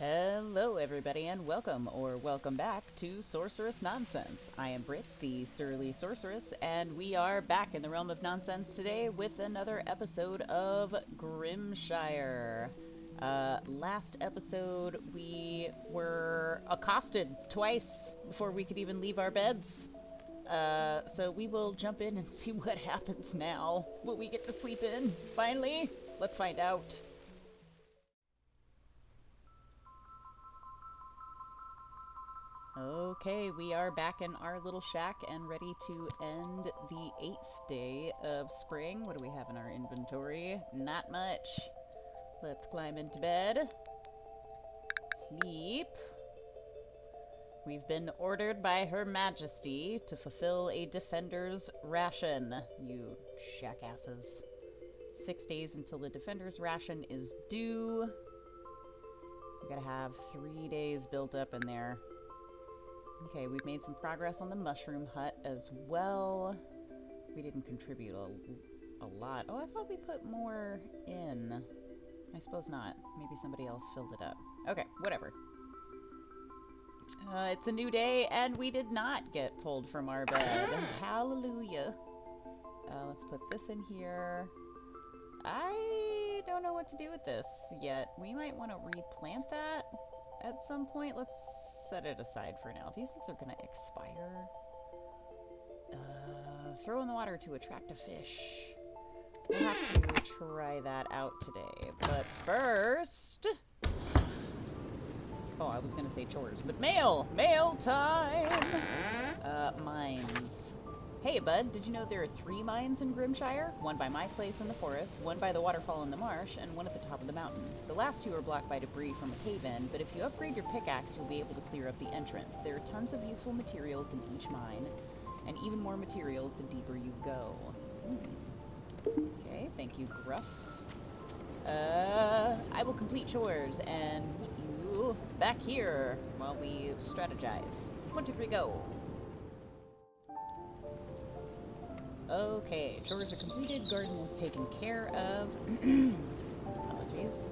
Hello everybody and welcome back to Sorceress Nonsense. I am Britt, the Surly Sorceress, and we are back in the realm of nonsense today with another episode of Grimshire. Last episode we were accosted twice before we could even leave our beds. So we will jump in and see what happens now. Will we get to sleep in, finally? Let's find out. Okay, we are back in our little shack and ready to end the 8th day of spring. What do we have in our inventory? Not much. Let's climb into bed. Sleep. We've been ordered by Her Majesty to fulfill a defender's ration, you jackasses. 6 days until the defender's ration is due. We gotta have 3 days built up in there. Okay, we've made some progress on the mushroom hut as well. We didn't contribute a lot. Oh, I thought we put more in. I suppose not. Maybe somebody else filled it up. Okay, whatever. It's a new day, and we did not get pulled from our bed. Hallelujah. Let's put this in here. I don't know what to do with this yet. We might want to replant that at some point. Let's set it aside for now. These things are gonna expire. Throw in the water to attract a fish. We'll have to try that out today. But first... Oh, I was gonna say chores, but mail! Mail time! Mines. Hey, bud, did you know there are 3 mines in Grimshire? One by my place in the forest, one by the waterfall in the marsh, and one at the top of the mountain. The last 2 are blocked by debris from a cave-in, but if you upgrade your pickaxe, you'll be able to clear up the entrance. There are tons of useful materials in each mine, and even more materials the deeper you go. Okay, thank you, Gruff. I will complete chores and meet you back here while we strategize. 1, 2, 3, go! Okay, chores are completed, garden is taken care of. Apologies.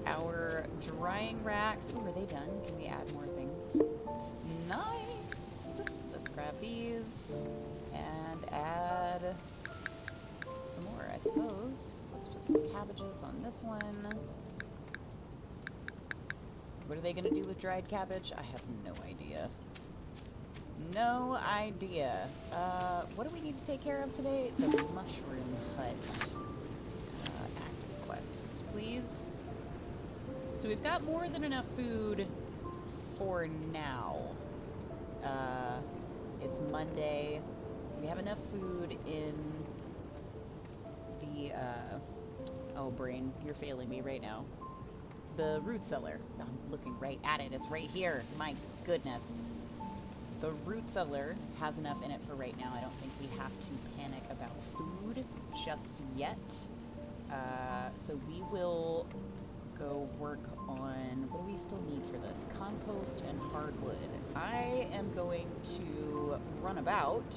Our drying racks. Ooh, are they done? Can we add more things? Nice! Let's grab these and add some more, I suppose. Let's put some cabbages on this one. What are they gonna do with dried cabbage? I have no idea. No idea. What do we need to take care of today? The mushroom hut. Active quests, please. So we've got more than enough food for now. It's Monday. We have enough food in the, oh, brain, you're failing me right now. The root cellar. I'm looking right at it. It's right here. My goodness. The root cellar has enough in it for right now. I don't think we have to panic about food just yet. So we will go work on... What do we still need for this? Compost and hardwood. I am going to run about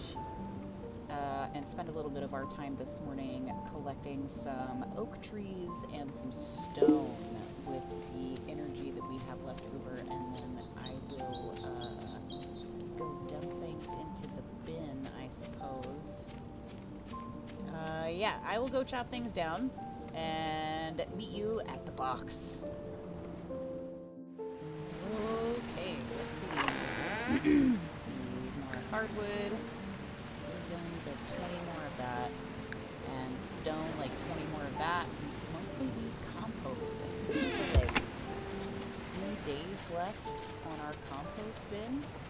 and spend a little bit of our time this morning collecting some oak trees and some stone with the energy that we have left over, and then I will go dump things into the bin, I suppose. Yeah, I will go chop things down and meet you at the box. Okay, let's see. Need more hardwood. We're gonna need like 20 more of that. And stone, like 20 more of that. Mostly need compost. I think there's still like 3 days left on our compost bins.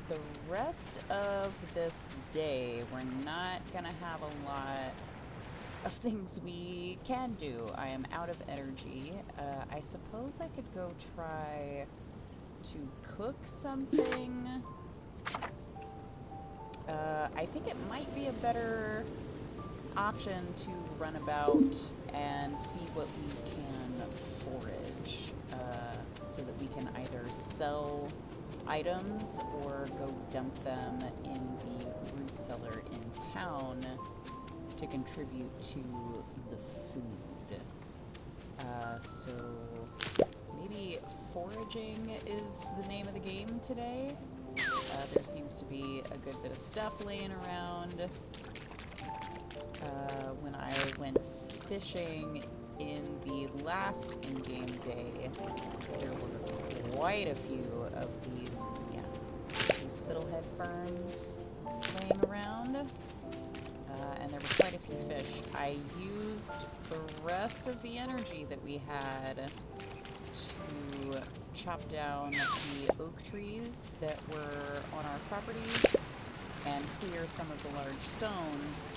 The rest of this day, we're not gonna have a lot of things we can do. I am out of energy. I suppose I could go try to cook something. I think it might be a better option to run about and see what we can forage, so that we can either sell items or go dump them in the root cellar in town to contribute to the food. So So maybe foraging is the name of the game today. There seems to be a good bit of stuff laying around. When I went fishing in the last in-game day, there were quite a few of these, yeah, these fiddlehead ferns laying around. And there were quite a few fish. I used the rest of the energy that we had to chop down the oak trees that were on our property and clear some of the large stones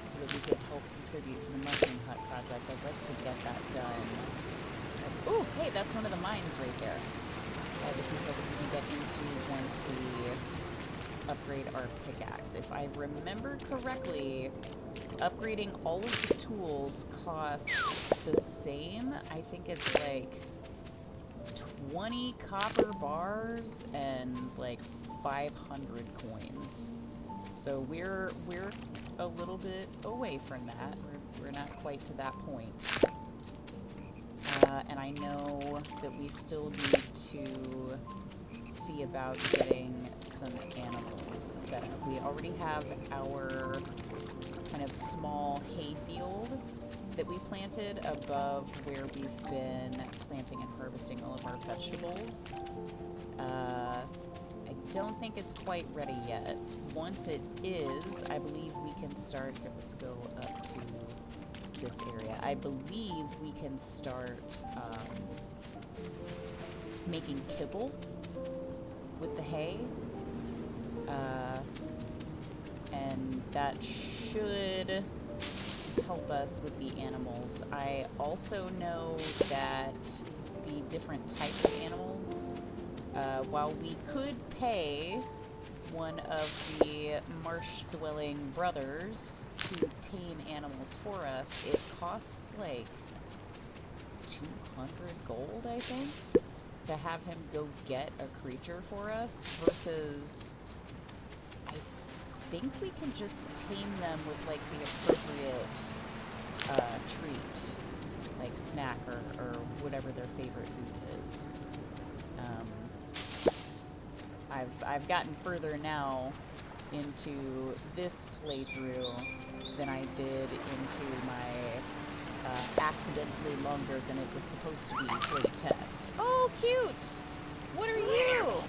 so that we could help contribute to the mushroom hut project. I'd like to get that done. Oh, hey, that's one of the mines right there. That he said that we can get into once we upgrade our pickaxe. If I remember correctly, upgrading all of the tools costs the same. I think it's like 20 copper bars and like 500 coins. So we're a little bit away from that. We're not quite to that point. And I know that we still need to see about getting some animals set up. We already have our kind of small hay field that we planted above where we've been planting and harvesting all of our vegetables. I don't think it's quite ready yet. Once it is, I believe we can start... Here, let's go up to this area. I believe we can start making kibble with the hay. And that should help us with the animals. I also know that the different types of animals, while we could pay one of the marsh-dwelling brothers to tame animals for us, it costs like 200 gold, I think, to have him go get a creature for us, versus I think we can just tame them with like the appropriate treat, like snack or whatever their favorite food is. I've gotten further now into this playthrough than I did into my accidentally longer than it was supposed to be play test. Oh, cute! What are you?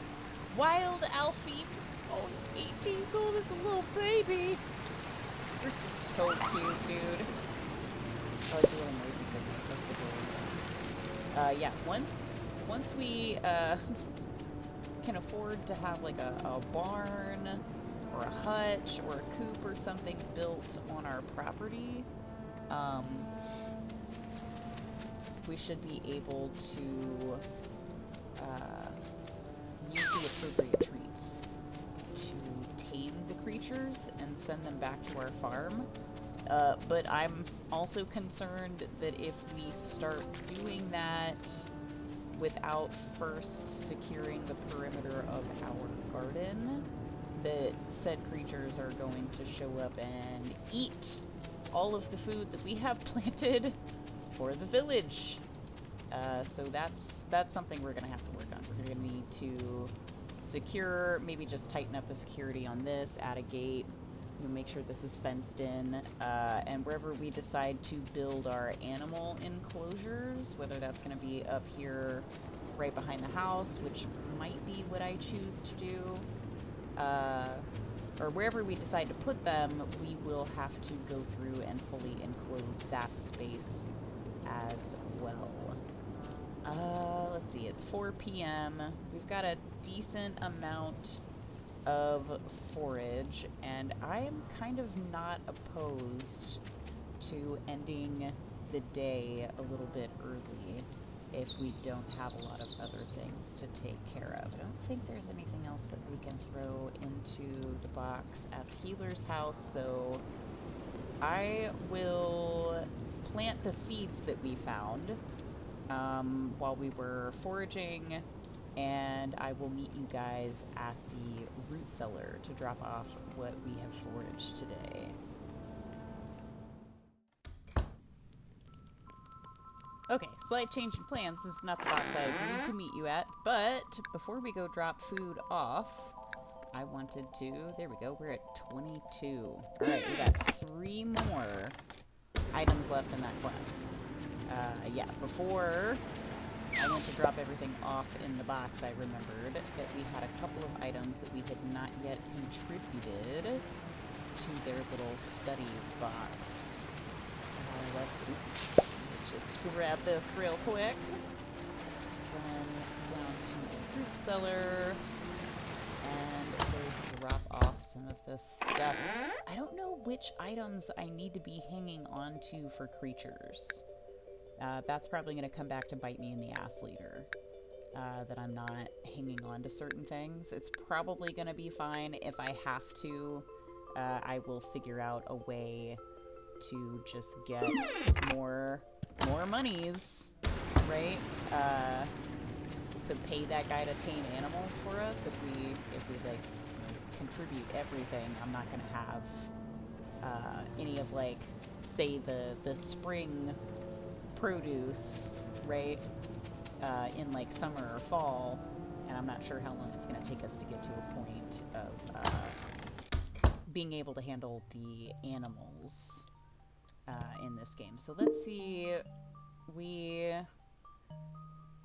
Wild Alfie. Oh, he's 8 days old as a little baby. You're so cute, dude. I like the little noises they make. That's adorable. Yeah, once we, can afford to have like a barn or a hutch or a coop or something built on our property, we should be able to use the appropriate treats to tame the creatures and send them back to our farm. But I'm also concerned that if we start doing that without first securing the perimeter of our garden, that said creatures are going to show up and eat all of the food that we have planted for the village. So that's something we're going to have to work on. We're going to need to secure, maybe just tighten up the security on this, add a gate, make sure this is fenced in, and wherever we decide to build our animal enclosures, whether that's going to be up here right behind the house, which might be what I choose to do, or wherever we decide to put them, we will have to go through and fully enclose that space as well. Let's see, it's 4 p.m. We've got a decent amount of forage, and I am kind of not opposed to ending the day a little bit early if we don't have a lot of other things to take care of. I don't think there's anything else that we can throw into the box at the healer's house, so I will plant the seeds that we found while we were foraging, and I will meet you guys at the root cellar to drop off what we have foraged today. Okay, slight change in plans. This is not the box I need to meet you at, but before we go drop food off, I wanted to... There we go, we're at 22. Alright, we got 3 more items left in that quest. Yeah, before I went to drop everything off in the box, I remembered that we had a couple of items that we had not yet contributed to their little studies box. Let's just grab this real quick. Let's run down to the fruit cellar and go drop off some of this stuff. I don't know which items I need to be hanging on to for creatures. That's probably going to come back to bite me in the ass later. That I'm not hanging on to certain things. It's probably going to be fine. If I have to, I will figure out a way to just get more monies, right? To pay that guy to tame animals for us. If we like contribute everything, I'm not going to have any of, like, say the spring produce, right, in like summer or fall, and I'm not sure how long it's going to take us to get to a point of being able to handle the animals in this game. So let's see, we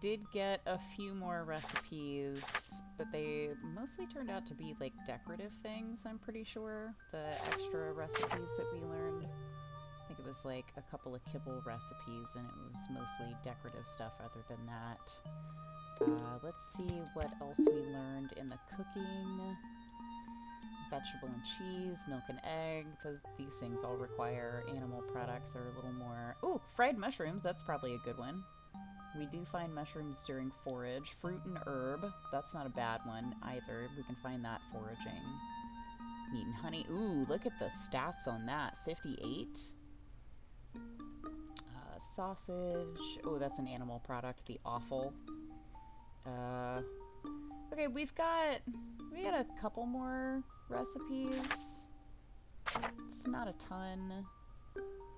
did get a few more recipes, but they mostly turned out to be like decorative things, I'm pretty sure, the extra recipes that we learned. I think it was like a couple of kibble recipes, and it was mostly decorative stuff other than that. Let's see what else we learned in the cooking. Vegetable and cheese, milk and egg. These things all require animal products. They're a little more... Ooh, fried mushrooms. That's probably a good one. We do find mushrooms during forage. Fruit and herb. That's not a bad one either. We can find that foraging. Meat and honey. Ooh, look at the stats on that. 58. Sausage. Oh, that's an animal product. The offal. Okay, we got a couple more recipes. It's not a ton.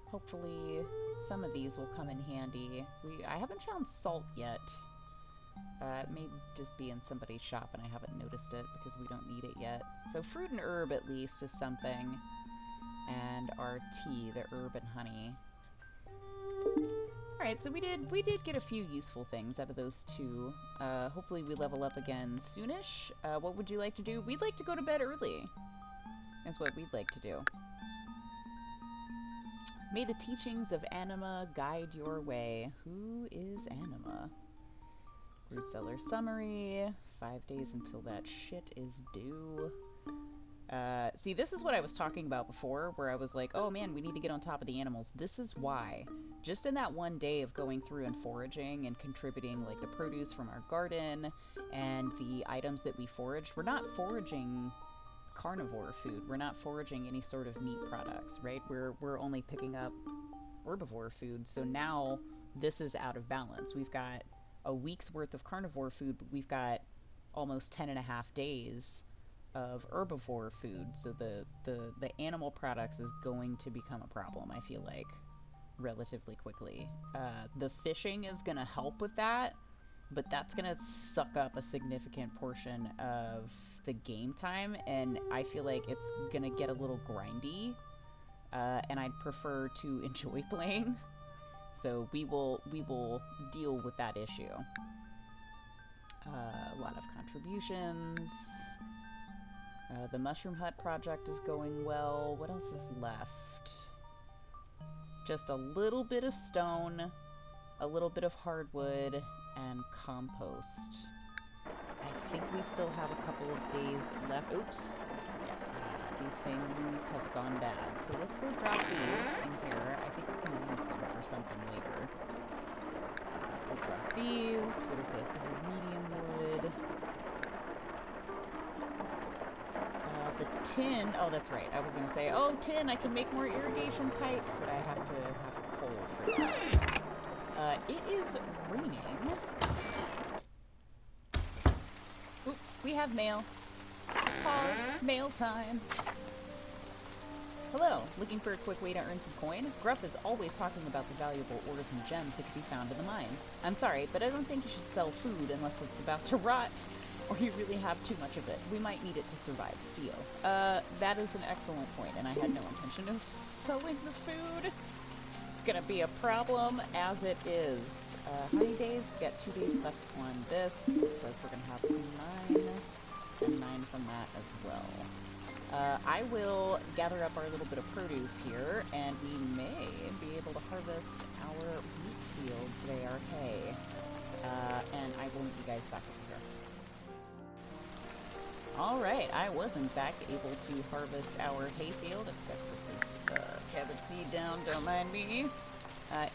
Hopefully some of these will come in handy. I haven't found salt yet. It may just be in somebody's shop and I haven't noticed it because we don't need it yet. So fruit and herb at least is something. And our tea, the herb and honey. Alright, so we did get a few useful things out of those two. Hopefully we level up again soonish. What would you like to do? We'd like to go to bed early. That's what we'd like to do. May the teachings of Anima guide your way. Who is Anima? Root cellar summary. 5 days until that shit is due. See, this is what I was talking about before, where I was like, oh man, we need to get on top of the animals. This is why. Just in that one day of going through and foraging and contributing, like, the produce from our garden and the items that we forage, we're not foraging carnivore food. We're not foraging any sort of meat products, right? We're only picking up herbivore food. So now this is out of balance. We've got a week's worth of carnivore food, but we've got almost 10.5 days of herbivore food. So the animal products is going to become a problem, I feel like, relatively quickly. The fishing is going to help with that, but that's going to suck up a significant portion of the game time, and I feel like it's going to get a little grindy, and I'd prefer to enjoy playing. So we will deal with that issue. A lot of contributions. The Mushroom Hut project is going well. What else is left? Just a little bit of stone, a little bit of hardwood, and compost. I think we still have a couple of days left. Oops. Yeah, these things have gone bad. So let's go drop these in here. I think we can use them for something later. We'll drop these. What is this? This is medium wood. The tin, oh, that's right. I was going to say, oh, tin, I can make more irrigation pipes, but I have to have coal for that. It is raining. Oop, we have mail. Pause. Mail time. Hello, looking for a quick way to earn some coin? Gruff is always talking about the valuable ores and gems that can be found in the mines. I'm sorry, but I don't think you should sell food unless it's about to rot, or you really have too much of it. We might need it to survive. Theo. That is an excellent point, and I had no intention of selling the food. It's gonna be a problem as it is. How many days? We've got 2 days left on this. It says we're gonna have 9, and 9 from that as well. I will gather up our little bit of produce here, and we may be able to harvest our wheat field today, our hay. And I will meet you guys back over here. Alright, I was in fact able to harvest our hay field. I've got to put this cabbage seed down, don't mind me.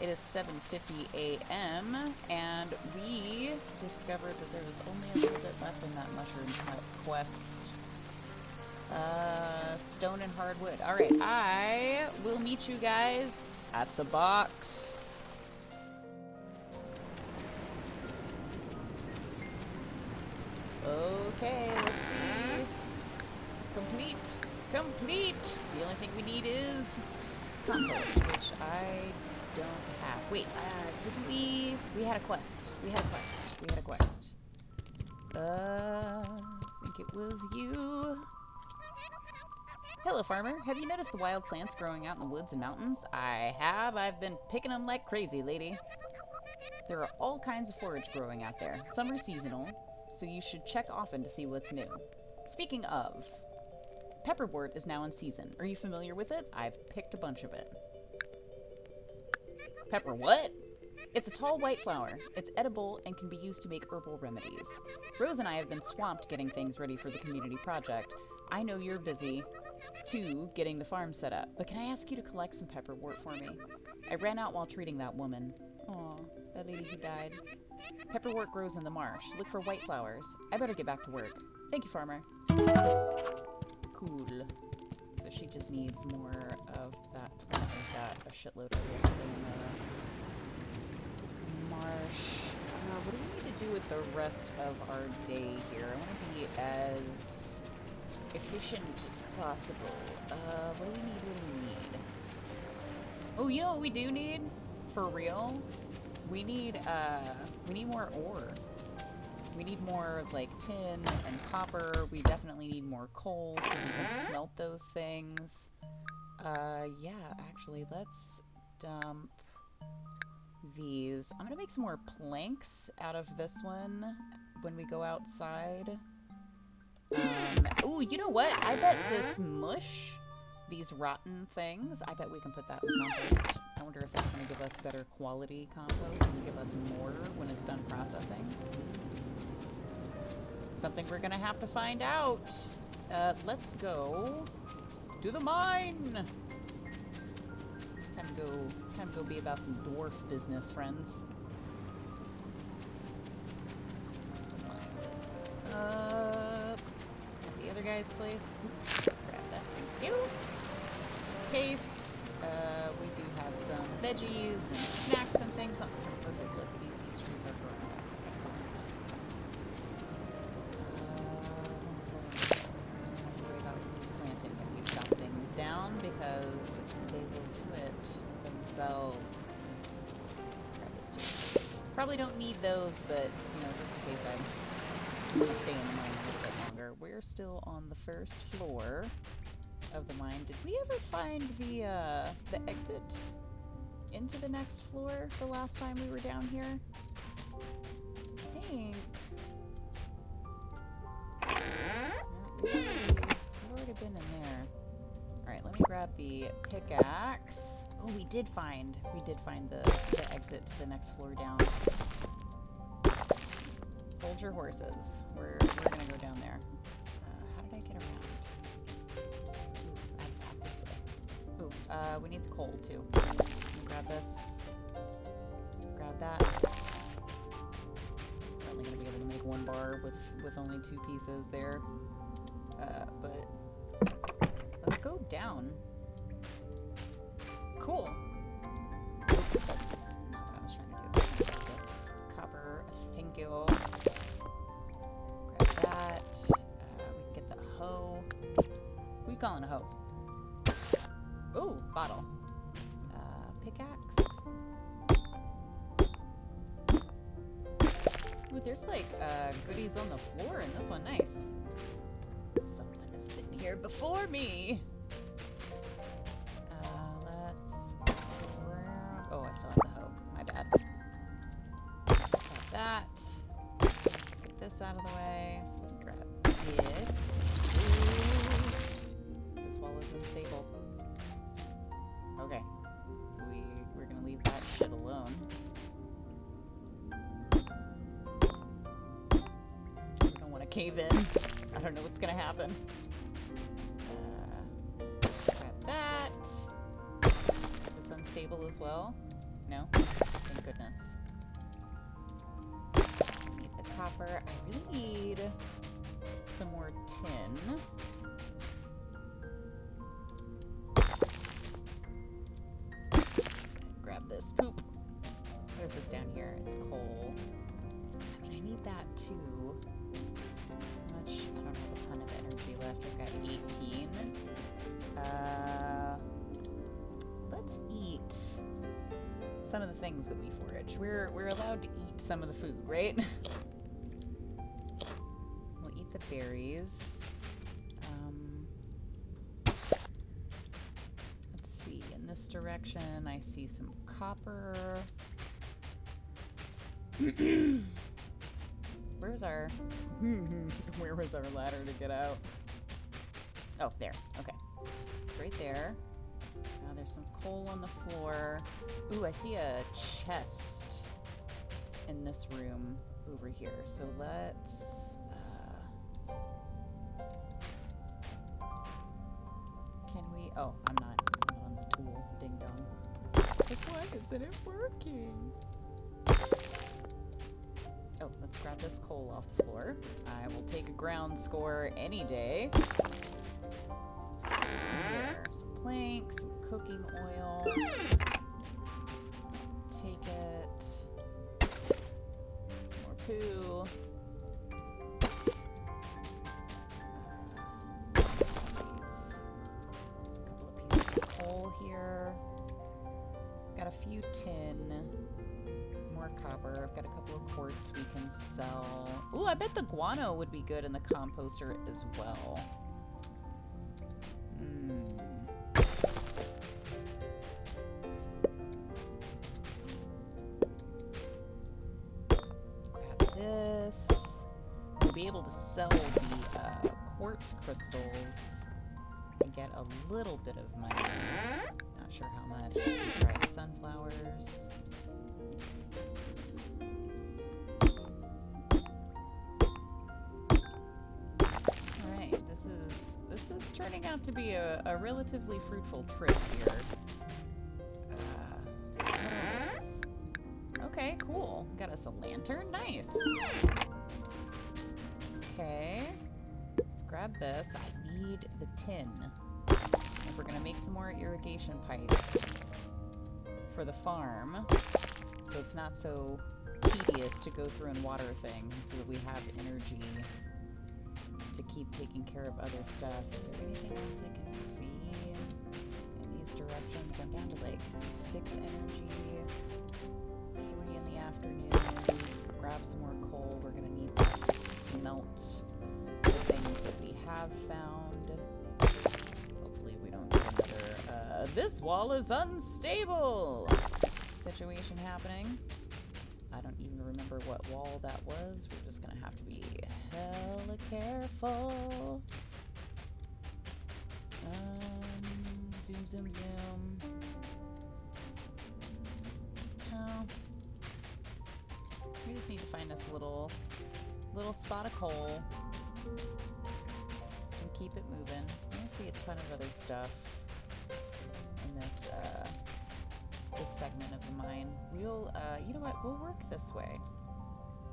It is 7:50 a.m. and we discovered that there was only a little bit left in that mushroom hut quest. Stone and hardwood. Alright, I will meet you guys at the box. Okay, let's see. Complete. Complete! The only thing we need is compost, which I don't have. Wait, didn't we... We had a quest. We had a quest. We had a quest. I think it was you. Hello, farmer. Have you noticed the wild plants growing out in the woods and mountains? I have. I've been picking them like crazy, lady. There are all kinds of forage growing out there. Some are seasonal, so you should check often to see what's new. Speaking of, pepperwort is now in season. Are you familiar with it? I've picked a bunch of it. Pepper what? It's a tall white flower. It's edible and can be used to make herbal remedies. Rose and I have been swamped getting things ready for the community project. I know you're busy, too, getting the farm set up, but can I ask you to collect some pepperwort for me? I ran out while treating that woman. Aw, that lady who died. Pepperwort grows in the marsh. Look for white flowers. I better get back to work. Thank you, farmer. Cool. So she just needs more of that plant. We've got a shitload of it in the marsh. What do we need to do with the rest of our day here? I want to be as efficient as possible. What do we need? What do we need? Oh, you know what we do need? For real? We need more ore. We need more, like, tin and copper. We definitely need more coal so we can smelt those things. Yeah, actually, let's dump these. I'm gonna make some more planks out of this one when we go outside. Ooh, you know what? I bet this mush, these rotten things, I bet we can put that in compost. I wonder if that's going to give us better quality compost and give us more when it's done processing. Something we're going to have to find out. Let's go to the mine. It's time to go be about some dwarf business, friends. The other guy's place. Grab that. Thank you. Case. We do have some veggies and snacks and things. Oh, perfect. Let's see. These trees are growing back. Excellent. Don't worry about planting if we chop things down because they will do it themselves. Grab this too. Probably don't need those, but you know, just in case I'm going to stay in the mine a little bit longer. We're still on the first floor of the mine. Did we ever find the exit into the next floor the last time we were down here? I think... No, we've already been in there. Alright, let me grab the pickaxe. Oh, we did find the exit to the next floor down. Hold your horses. We're gonna go down there. How did I get around? Ooh, out this way. Ooh, we need the coal too. Grab this. Grab that. We're only gonna be able to make one bar with only 2 pieces there. But let's go down. Cool. That's not what I was trying to do. Grab this copper. Thank you. Grab that. We can get the hoe. Who are you calling a hoe? Ooh, there's like goodies on the floor in this one. Nice. Someone has been here before me. Let's grab... Oh, I still have the hoe. My bad. Grab that. Get this out of the way so we can grab this. Ooh. This wall is unstable. Okay. So we're gonna leave that shit alone. We don't want to cave in. I don't know what's gonna happen. Grab that. Is this unstable as well? No? Thank goodness. Need the copper. I really need some more tin. Grab this poop. What is this down here? It's coal. I mean, I need that too. How much? I don't have a ton of energy left. I've got 18. Let's eat some of the things that we forage. We're allowed to eat some of the food, right? We'll eat the berries. Let's see. In this direction, I see some copper. Where was our ladder to get out? Oh, there. Okay. It's right there. There's some coal on the floor. Ooh, I see a chest in this room over here. So let's... can we... Oh, I'm not on the tool. Ding dong. Like, why isn't it working? Oh, let's grab this coal off the floor. I will take a ground score any day. What's in here? Some planks, some cooking oil. Take it. Some more poo. These. A couple of pieces of coal here. Got a few tin. More copper. I've got a couple of quartz we can sell. Ooh, I bet the guano would be good in the composter as well. Grab this. We'll be able to sell the quartz crystals and get a little bit of money. Not sure how much. Try the sunflowers. This is turning out to be a relatively fruitful trip here. What else? Okay, cool. Got us a lantern. Nice. Okay. Let's grab this. I need the tin. If we're gonna make some more irrigation pipes for the farm, so it's not so tedious to go through and water things, so that we have energy to keep taking care of other stuff. Is there anything else I can see in these directions? I'm down to like 6 energy, 3 in the afternoon. Grab some more coal. We're gonna need that to smelt the things that we have found. Hopefully we don't get another, this wall is unstable situation happening. I don't even remember what wall that was. We're just gonna have to be hella careful. Zoom, zoom, zoom. Oh. We just need to find this little spot of coal and keep it moving. I see a ton of other stuff in this this segment of the mine. We'll, you know what? We'll work this way.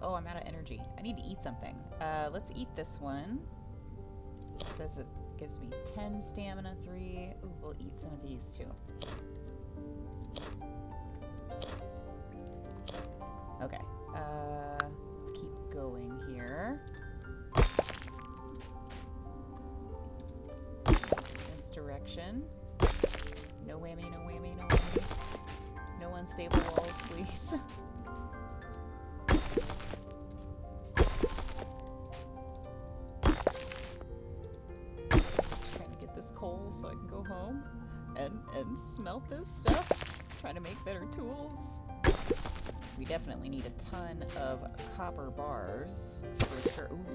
Oh, I'm out of energy. I need to eat something. Let's eat this one. It says it gives me 10 stamina, 3. Ooh, we'll eat some of these too. Okay. Let's keep going here. This direction. No whammy, no whammy, no whammy. No unstable walls, please. and smelt this stuff. Try to make better tools. We definitely need a ton of copper bars for sure. Ooh,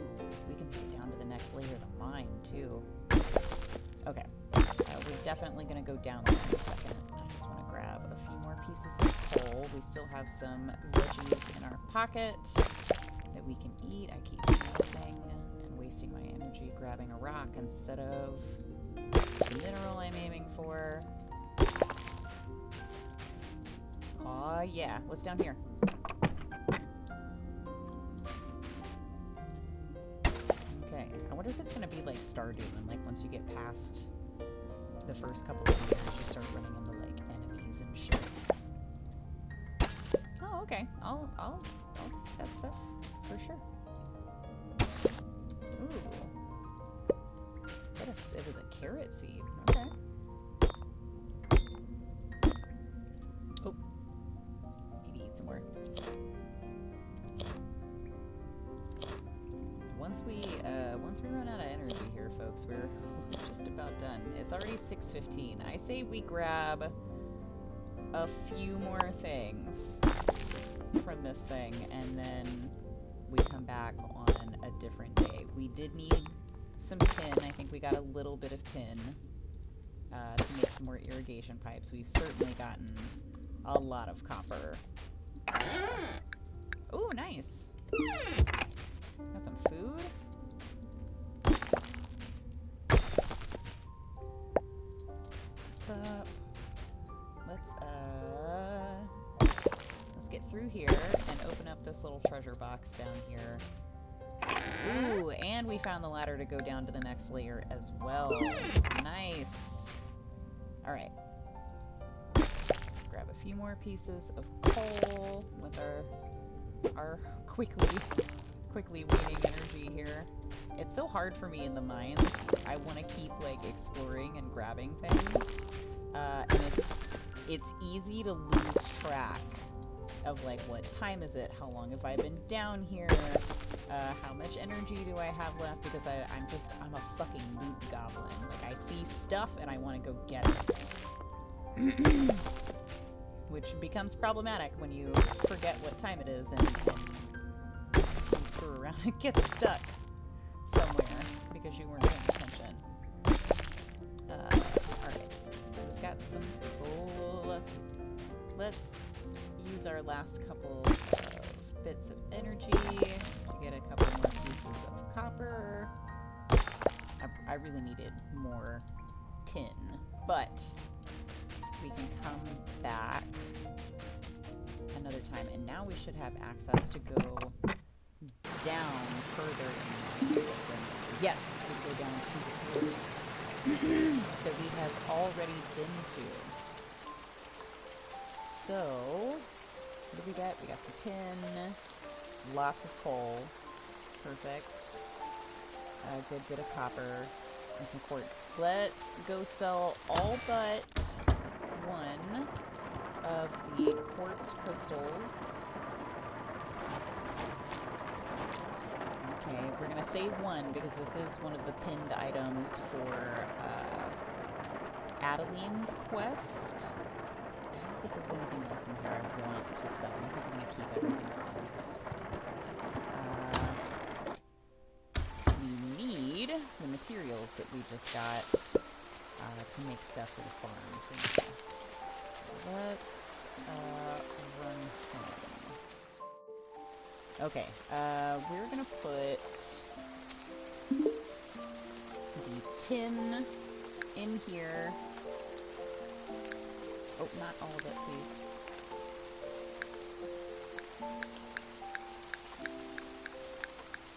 we can get down to the next layer of the mine too. Okay, we're definitely gonna go down there in a second. I just want to grab a few more pieces of coal. We still have some veggies in our pocket that we can eat. I keep missing and wasting my energy grabbing a rock instead of the mineral I'm aiming for. Aw, yeah. What's down here? Okay. I wonder if it's gonna be like Stardew, and like once you get past the first couple of years, you start running into like enemies and shit. Oh, okay. I'll take that stuff for sure. Ooh. It was a carrot seed. Okay. Oh. Maybe eat some more. Once we run out of energy here, folks, we're just about done. It's already 6:15. I say we grab a few more things from this thing, and then we come back on a different day. We did need some tin. I think we got a little bit of tin to make some more irrigation pipes. We've certainly gotten a lot of copper. Oh, nice. Got some food. What's up? Let's get through here and open up this little treasure box down here. Ooh, and we found the ladder to go down to the next layer as well. Nice. Alright. Let's grab a few more pieces of coal with our quickly waning energy here. It's so hard for me in the mines. I want to keep, like, exploring and grabbing things. And it's easy to lose track of, like, what time is it? How long have I been down here? How much energy do I have left? Because I'm a fucking loot goblin. Like, I see stuff and I want to go get it. Which becomes problematic when you forget what time it is and you screw around and get stuck somewhere because you weren't paying attention. Alright. We've got some coal. Let's use our last couple of bits of energy to get a couple more pieces of copper. I really needed more tin, but we can come back another time, and now we should have access to go down further in the mine. Yes, we go down to the floors that we have already been to. So, what do we got? We got some tin, lots of coal, perfect, a good bit of copper, and some quartz. Let's go sell all but one of the quartz crystals. Okay, we're gonna save one because this is one of the pinned items for Adeline's quest. I don't think there's anything else in here I want to sell. I think I'm gonna keep everything else. We need the materials that we just got to make stuff for the farm for now. So let's run home. Okay, we're gonna put the tin in here. Oh, not all of it, please.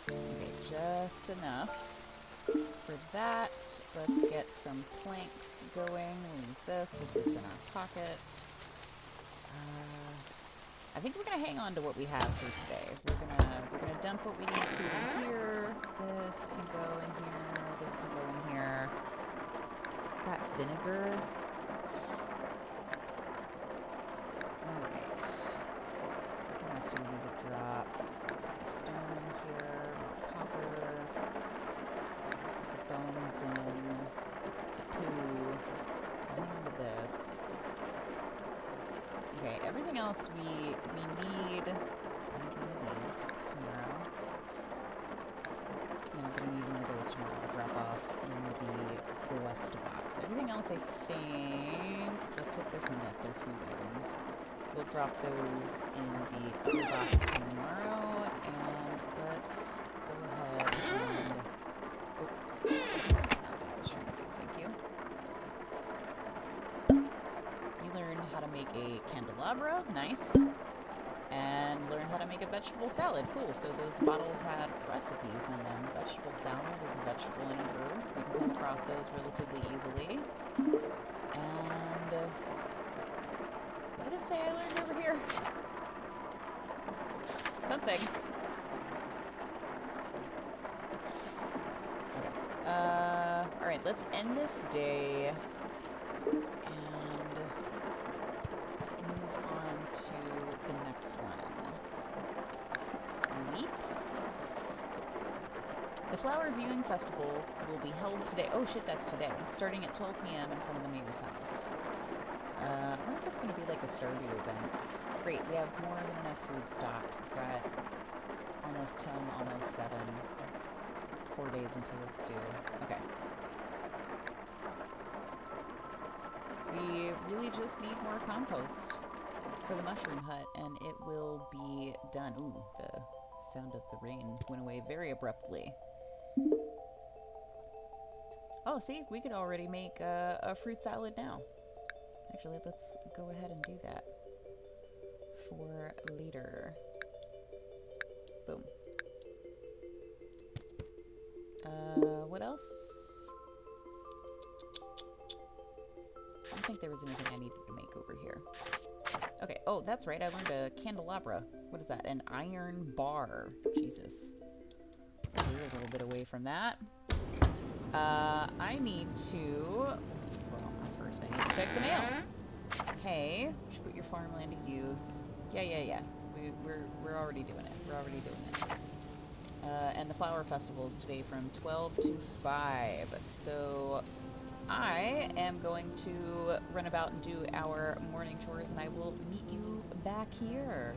Okay, just enough. For that, let's get some planks going. We'll use this if it's in our pocket. I think we're gonna hang on to what we have for today. We're gonna dump what we need to in here. This can go in here. This can go in here. Got vinegar. Alright. What else do we need to drop? Put the stone in here. Copper. Put the bones in. The poo. hang on to this. Okay, everything else we need. I need one of these tomorrow. And I'm gonna need one of those tomorrow to drop off in the quest box. Everything else, I think. Let's take this and this. They're food items. We'll drop those in the other box tomorrow, and let's go ahead and... Oh, this is not what I was trying to do, thank you. You learned how to make a candelabra, nice. And learn how to make a vegetable salad, cool. So those bottles had recipes in them. Vegetable salad is a vegetable and an herb. We can come across those relatively easily. And... what did it say I learned over here? Something. Okay. Alright, let's end this day and move on to the next one. Sleep. The Flower Viewing Festival will be held today. Oh shit, that's today. Starting at 12 p.m. in front of the mayor's house. I wonder if it's going to be like a Stardew event. Great, we have more than enough food stocked. We've got almost 10, almost 7. 4 days until it's due. Okay. We really just need more compost for the mushroom hut, and it will be done. Ooh, the sound of the rain went away very abruptly. Oh, see, we could already make a fruit salad now. Actually, let's go ahead and do that for later. Boom. What else? I don't think there was anything I needed to make over here. Okay, oh, that's right, I learned a candelabra. What is that? An iron bar. Jesus. We're a little bit away from that. I need to... well, first I need to check the mail. Hey, should put your farmland to use. Yeah. We're already doing it. We're already doing it. And the flower festival is today from 12 to 5. So I am going to run about and do our morning chores, and I will meet you back here.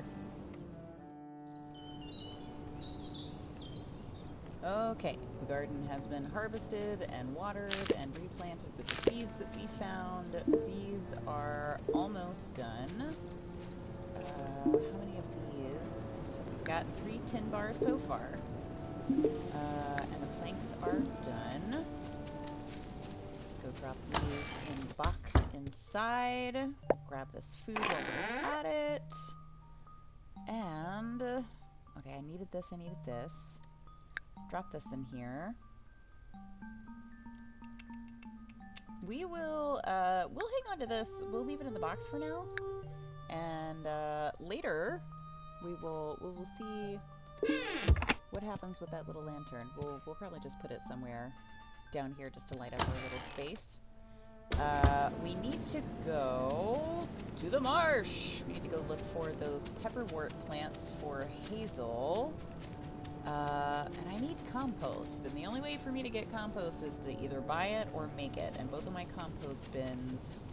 Okay, the garden has been harvested and watered and replanted with the seeds that we found. These are almost done. How many of these? We've got 3 tin bars so far. And the planks are done. Let's go drop these in the box inside. Grab this food while we're at it. And, okay, I needed this, Drop this in here. We will, we'll hang on to this. We'll leave it in the box for now. And, later, we will see what happens with that little lantern. We'll probably just put it somewhere down here just to light up our little space. We need to go to the marsh. We need to go look for those pepperwort plants for Hazel. And I need compost. And the only way for me to get compost is to either buy it or make it. And both of my compost bins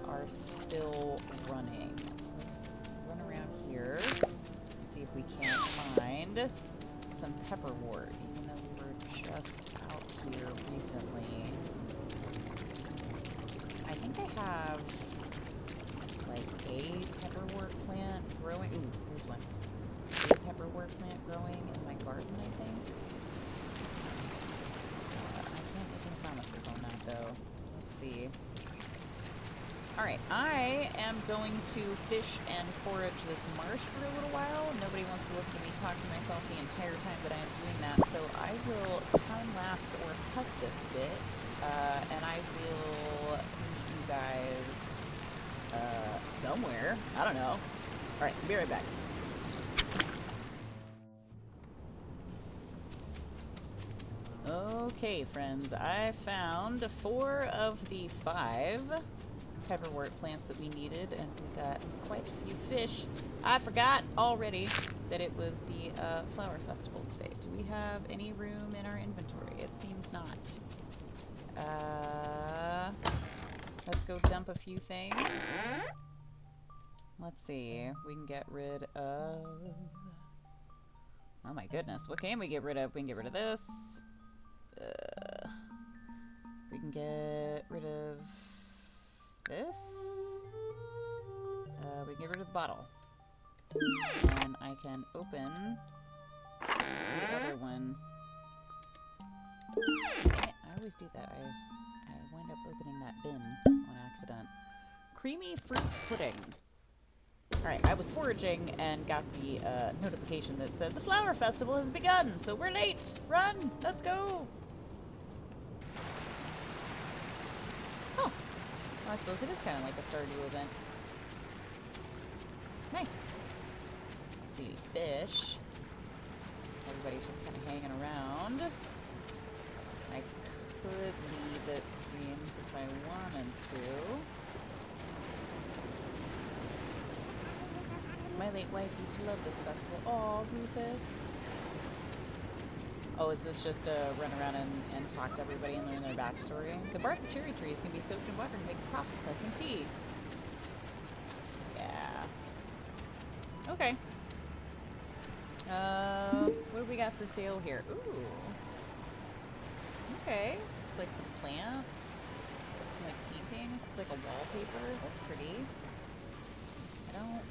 are still running. So let's run around here and see if we can't find some pepperwort, even though we were just out here recently. I think I have like a pepperwort plant growing. Ooh, here's one. A pepperwort plant growing in my garden, I think. I can't make any promises on that though. Let's see. Alright, I am going to fish and forage this marsh for a little while. Nobody wants to listen to me talk to myself the entire time that I am doing that, so I will time-lapse or cut this bit, and I will meet you guys somewhere. I don't know. Alright, be right back. Okay, friends, I found 4 of the 5 pepperwort plants that we needed, and we got quite a few fish. I forgot already that it was the flower festival today. Do we have any room in our inventory? It seems not. Let's go dump a few things. Let's see. We can get rid of... Oh my goodness. What can we get rid of? We can get rid of this. We can get rid of this. We can get rid of the bottle. And I can open the other one. Dang it, I always do that. I wind up opening that bin on accident. Creamy fruit pudding. Alright, I was foraging and got the notification that said the flower festival has begun, so we're late! Run! Let's go! Oh! Well, I suppose it is kind of like a Stardew event. Nice. Let's see, fish. Everybody's just kind of hanging around. I could leave, it seems, if I wanted to. My late wife used to love this festival. Aw, Rufus. Oh, is this just to run around and talk to everybody and learn their backstory? The bark of cherry trees can be soaked in water to make cough-suppressing tea. Yeah. Okay. What do we got for sale here? Ooh. Okay. It's like some plants. Like paintings. It's like a wallpaper. That's pretty. I don't want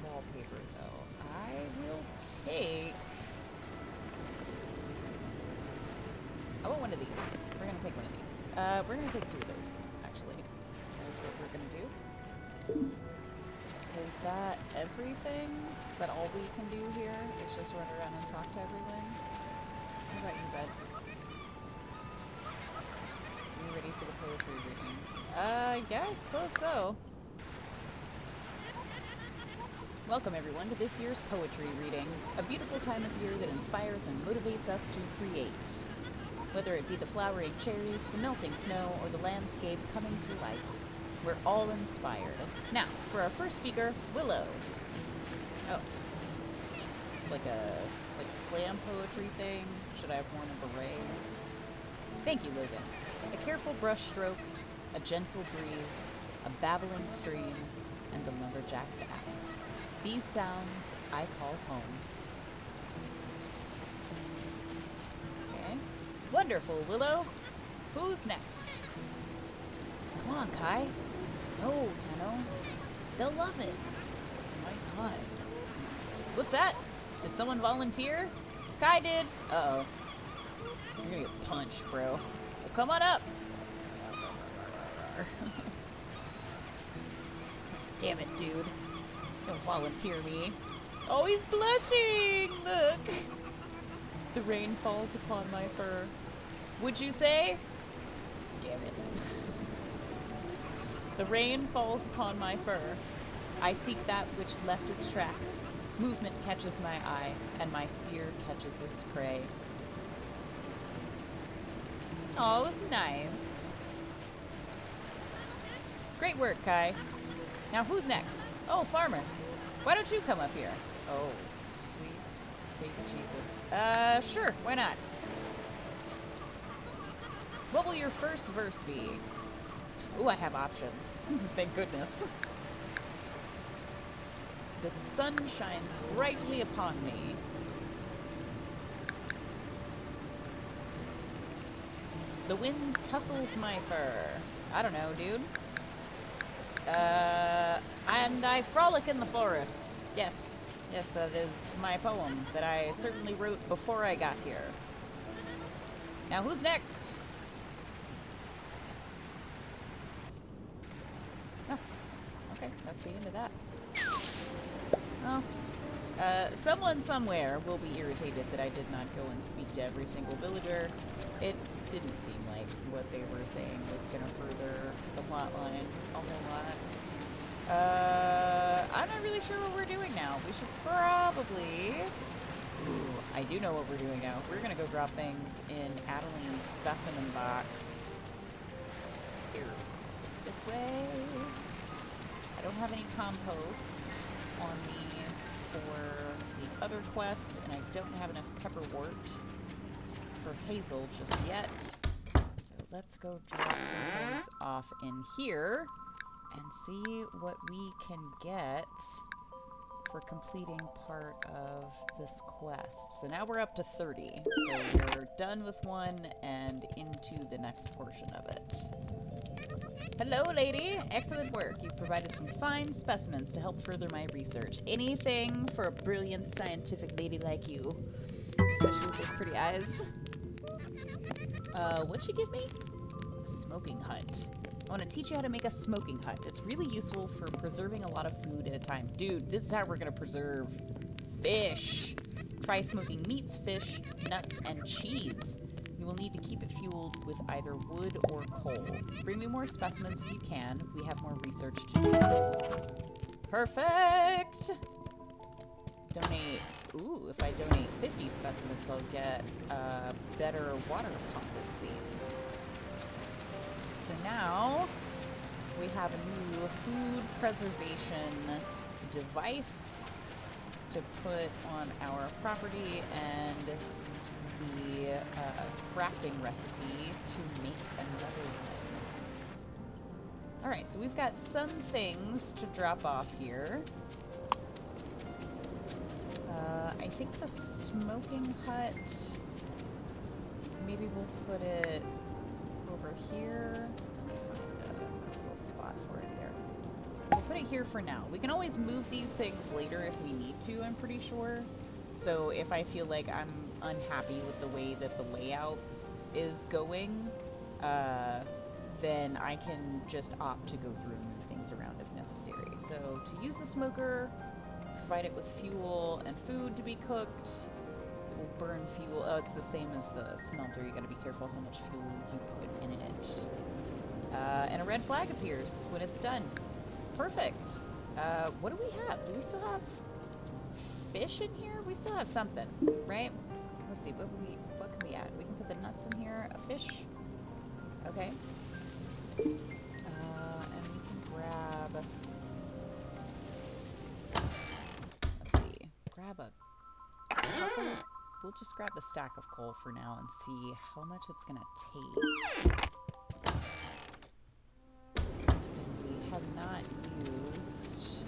wallpaper, though. I will take... I want one of these. We're gonna take one of these. We're gonna take two of those, actually. That's what we're gonna do. Is that everything? Is that all we can do here? Is just run around and talk to everyone? What about you, bud? Are you ready for the poetry readings? Yeah, I suppose so. Welcome, everyone, to this year's poetry reading. A beautiful time of year that inspires and motivates us to create. Whether it be the flowering cherries, the melting snow, or the landscape coming to life. We're all inspired. Now, for our first speaker, Willow. Oh. It's like a slam poetry thing. Should I have worn a beret? Thank you, Logan. A careful brush stroke, a gentle breeze, a babbling stream, and the lumberjack's axe. These sounds I call home. Okay. Wonderful, Willow. Who's next? Come on, Kai. No, Tenno. They'll love it. Oh my god. What's that? Did someone volunteer? Kai did. Uh-oh. You're gonna get punched, bro. Well, come on up. Damn it, dude. Don't volunteer me. Oh, he's blushing! Look! The rain falls upon my fur. Would you say? Damn it. The rain falls upon my fur. I seek that which left its tracks. Movement catches my eye, and my spear catches its prey. Oh, it was nice. Great work, Kai. Now who's next? Oh, Farmer. Why don't you come up here? Oh, sweet baby Jesus. Sure, why not? What will your first verse be? Ooh, I have options. Thank goodness. The sun shines brightly upon me. The wind tussles my fur. I don't know, dude. And I frolic in the forest. Yes, yes, that is my poem that I certainly wrote before I got here. Now, who's next? Oh, okay, that's the end of that. Oh, someone somewhere will be irritated that I did not go and speak to every single villager. It didn't seem like what they were saying was going to further the plot line a whole lot. I'm not really sure what we're doing now. We should probably... Ooh, I do know what we're doing now. We're going to go drop things in Adeline's specimen box. Here. This way. I don't have any compost on me for the other quest, and I don't have enough pepperwort for Hazel just yet. So let's go drop some things off in here and see what we can get for completing part of this quest. So now we're up to 30. So we're done with one and into the next portion of it. Hello, lady. Excellent work. You've provided some fine specimens to help further my research. Anything for a brilliant scientific lady like you. Especially with those pretty eyes. What'd she give me? A smoking hut. I want to teach you how to make a smoking hut. It's really useful for preserving a lot of food at a time. Dude, this is how we're going to preserve fish. Try smoking meats, fish, nuts, and cheese. You will need to keep it fueled with either wood or coal. Bring me more specimens if you can. We have more research to do. Perfect! Donate. Ooh, if I donate 50 specimens, I'll get a better water pump, it seems. So now we have a new food preservation device to put on our property and the crafting recipe to make another one. Alright, so we've got some things to drop off here. I think the smoking hut, maybe we'll put it over here. Let me find a little spot for it there. We'll put it here for now. We can always move these things later if we need to, I'm pretty sure. So if I feel like I'm unhappy with the way that the layout is going, then I can just opt to go through and move things around if necessary. So to use the smoker, provide it with fuel and food to be cooked. It will burn fuel. Oh, it's the same as the smelter. You gotta be careful how much fuel you put in it. And a red flag appears when it's done. Perfect. What do we have? Do we still have fish in here? We still have something, right? Let's see, what can we add? We can put the nuts in here. A fish. Okay. And we can grab... Let's see. Grab a couple. We'll just grab a stack of coal for now and see how much it's gonna take. And we have not used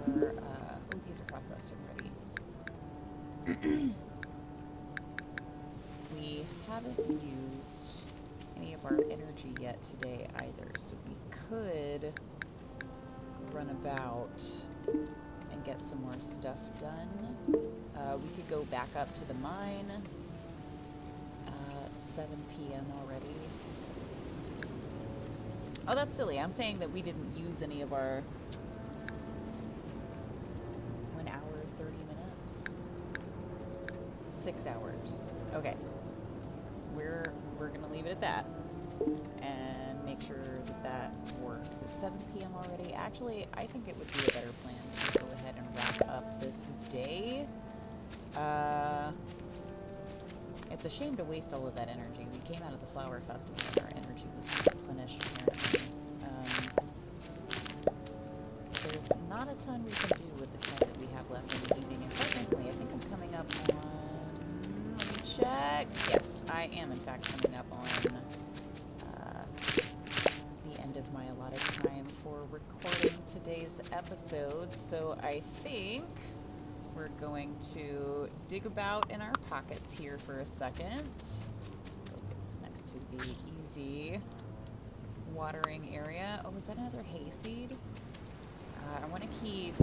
our... oh, these are processed already. We haven't used any of our energy yet today either, so we could run about and get some more stuff done. We could go back up to the mine. It's 7 p.m. already. Oh, that's silly. I'm saying that we didn't use any of our 1 hour, 30 minutes. 6 hours. Okay. We're gonna leave it at that and make sure that that works. It's 7 p.m. already. Actually, I think it would be a better plan to go ahead and wrap up this day. It's a shame to waste all of that energy. We came out of the flower festival and our energy was replenished apparently. There's not a ton we can do with the time that we have left in the evening, and quite frankly, I think I'm coming up on... Let me check. Yes, I am in fact coming up on the end of my allotted time for recording today's episode, so I think we're going to dig about in our pockets here for a second. Go get this next to the easy watering area. Oh, was that another hayseed? I want to keep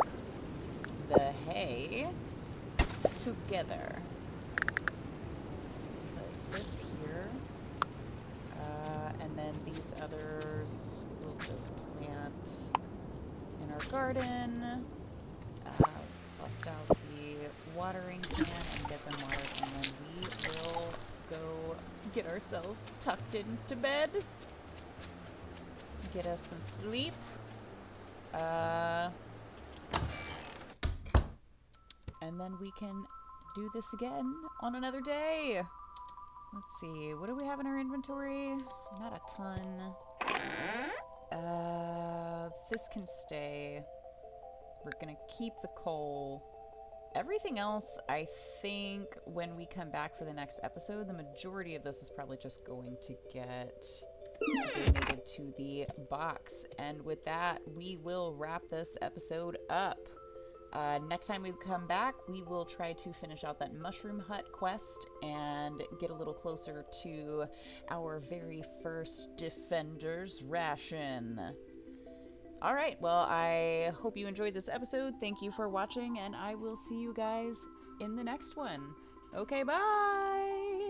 the hay together. So we put this here. And then these others we'll just plant in our garden. Bust out the watering can and get them watered, and then we will go get ourselves tucked into bed. Get us some sleep. And then we can do this again on another day. Let's see, what do we have in our inventory? Not a ton. This can stay. We're gonna keep the coal. Everything else, I think when we come back for the next episode, the majority of this is probably just going to get donated to the box. And with that, we will wrap this episode up. Next time we come back, we will try to finish out that Mushroom Hut quest and get a little closer to our very first Defender's Ration. All right, well, I hope you enjoyed this episode. Thank you for watching, and I will see you guys in the next one. Okay, bye!